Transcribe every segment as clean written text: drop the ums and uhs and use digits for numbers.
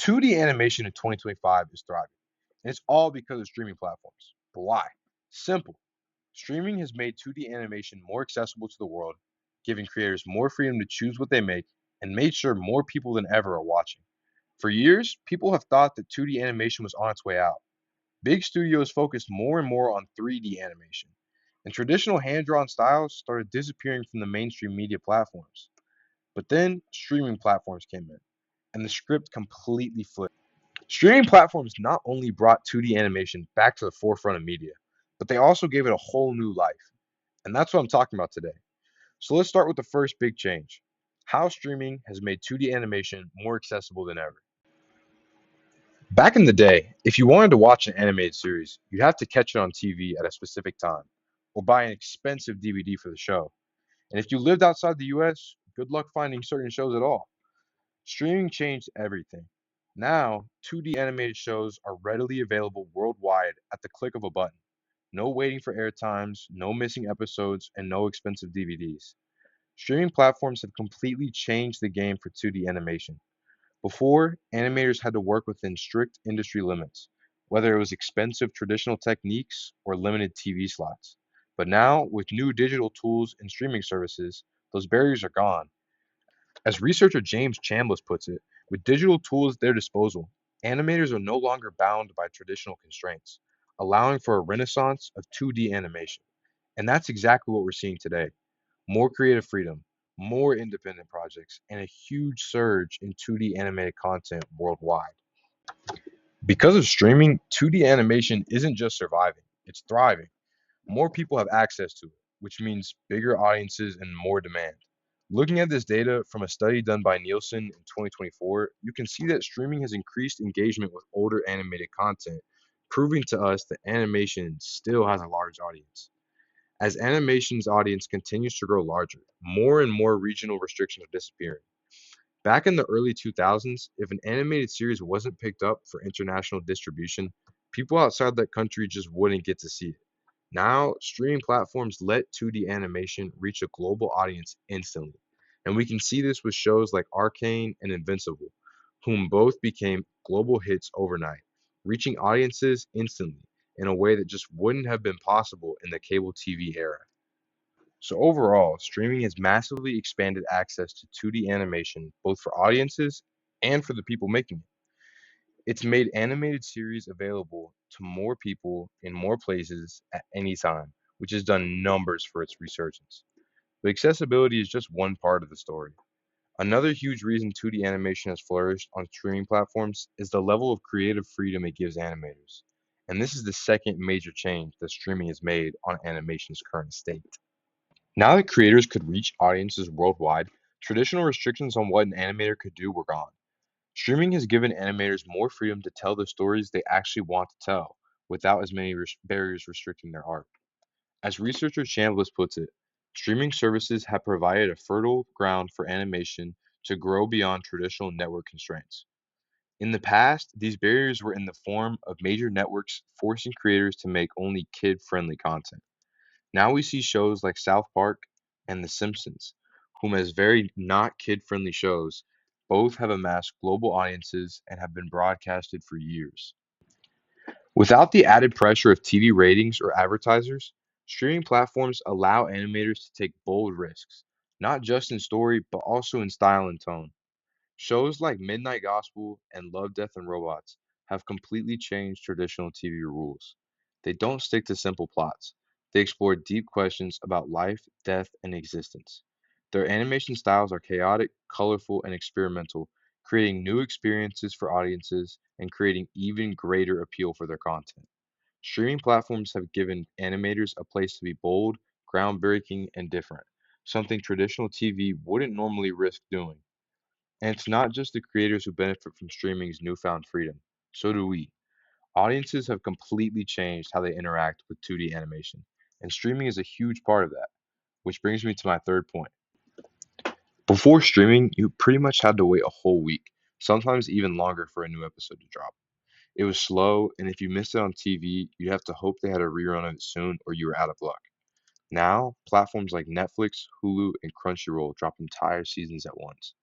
2D animation in 2025 is thriving, and it's all because of streaming platforms. But why? Simple. Streaming has made 2D animation more accessible to the world, giving creators more freedom to choose what they make, and made sure more people than ever are watching. For years, people have thought that 2D animation was on its way out. Big studios focused more and more on 3D animation, and traditional hand drawn styles started disappearing from the mainstream media platforms. But then streaming platforms came in, and the script completely flipped. Streaming platforms not only brought 2D animation back to the forefront of media, but they also gave it a whole new life. And that's what I'm talking about today. So let's start with the first big change: how streaming has made 2D animation more accessible than ever. Back in the day, if you wanted to watch an animated series, you'd have to catch it on TV at a specific time, or buy an expensive DVD for the show. And if you lived outside the US, good luck finding certain shows at all. Streaming changed everything. Now, 2D animated shows are readily available worldwide at the click of a button. No waiting for air times, no missing episodes, and no expensive DVDs. Streaming platforms have completely changed the game for 2D animation. Before, animators had to work within strict industry limits, whether it was expensive traditional techniques or limited TV slots. But now, with new digital tools and streaming services, those barriers are gone. As researcher James Chambliss puts it, with digital tools at their disposal, animators are no longer bound by traditional constraints, allowing for a renaissance of 2D animation. And that's exactly what we're seeing today: more creative freedom, more independent projects, and a huge surge in 2D animated content worldwide. Because of streaming, 2D animation isn't just surviving, it's thriving. More people have access to it, which means bigger audiences and more demand. Looking at this data from a study done by Nielsen in 2024, you can see that streaming has increased engagement with older animated content, proving to us that animation still has a large audience. As animation's audience continues to grow larger, more and more regional restrictions are disappearing. Back in the early 2000s, if an animated series wasn't picked up for international distribution, people outside that country just wouldn't get to see it. Now, streaming platforms let 2D animation reach a global audience instantly. And we can see this with shows like Arcane and Invincible, whom both became global hits overnight, reaching audiences instantly in a way that just wouldn't have been possible in the cable TV era. So overall, streaming has massively expanded access to 2D animation both for audiences and for the people making it. It's made animated series available to more people in more places at any time, which has done numbers for its resurgence. But accessibility is just one part of the story. Another huge reason 2D animation has flourished on streaming platforms is the level of creative freedom it gives animators. And this is the second major change that streaming has made on animation's current state. Now that creators could reach audiences worldwide, traditional restrictions on what an animator could do were gone. Streaming has given animators more freedom to tell the stories they actually want to tell, without as many barriers restricting their art. As researcher Chambliss puts it, streaming services have provided a fertile ground for animation to grow beyond traditional network constraints. In the past, these barriers were in the form of major networks forcing creators to make only kid friendly content. Now we see shows like South Park and The Simpsons, whom as very not kid-friendly shows, both have amassed global audiences and have been broadcasted for years. Without the added pressure of TV ratings or advertisers, streaming platforms allow animators to take bold risks, not just in story, but also in style and tone. Shows like Midnight Gospel and Love, Death, and Robots have completely changed traditional TV rules. They don't stick to simple plots. They explore deep questions about life, death, and existence. Their animation styles are chaotic, colorful, and experimental, creating new experiences for audiences and creating even greater appeal for their content. Streaming platforms have given animators a place to be bold, groundbreaking, and different, something traditional TV wouldn't normally risk doing. And it's not just the creators who benefit from streaming's newfound freedom. So do we. Audiences have completely changed how they interact with 2D animation, and streaming is a huge part of that. Which brings me to my third point. Before streaming, you pretty much had to wait a whole week, sometimes even longer for a new episode to drop. It was slow, and if you missed it on TV, you'd have to hope they had a rerun of it soon or you were out of luck. Now, platforms like Netflix, Hulu, and Crunchyroll drop entire seasons at once.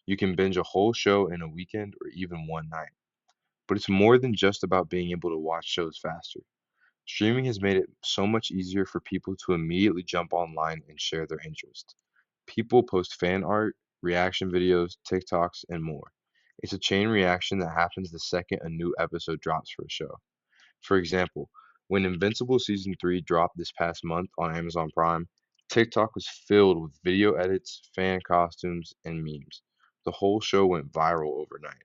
You can binge a whole show in a weekend or even one night. But it's more than just about being able to watch shows faster. Streaming has made it so much easier for people to immediately jump online and share their interest. People post fan art, reaction videos, TikToks, and more. It's a chain reaction that happens the second a new episode drops for a show. For example, when Invincible Season 3 dropped this past month on Amazon Prime, TikTok was filled with video edits, fan costumes, and memes. The whole show went viral overnight.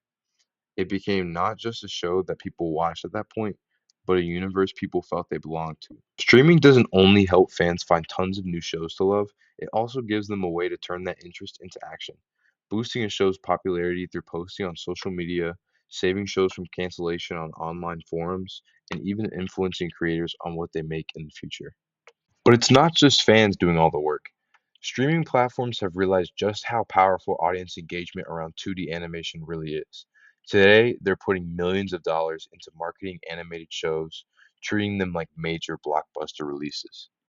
It became not just a show that people watched at that point, but a universe people felt they belonged to. Streaming doesn't only help fans find tons of new shows to love, it also gives them a way to turn that interest into action, boosting a show's popularity through posting on social media, saving shows from cancellation on online forums, and even influencing creators on what they make in the future. But it's not just fans doing all the work. Streaming platforms have realized just how powerful audience engagement around 2D animation really is. Today, they're putting millions of dollars into marketing animated shows, treating them like major blockbuster releases.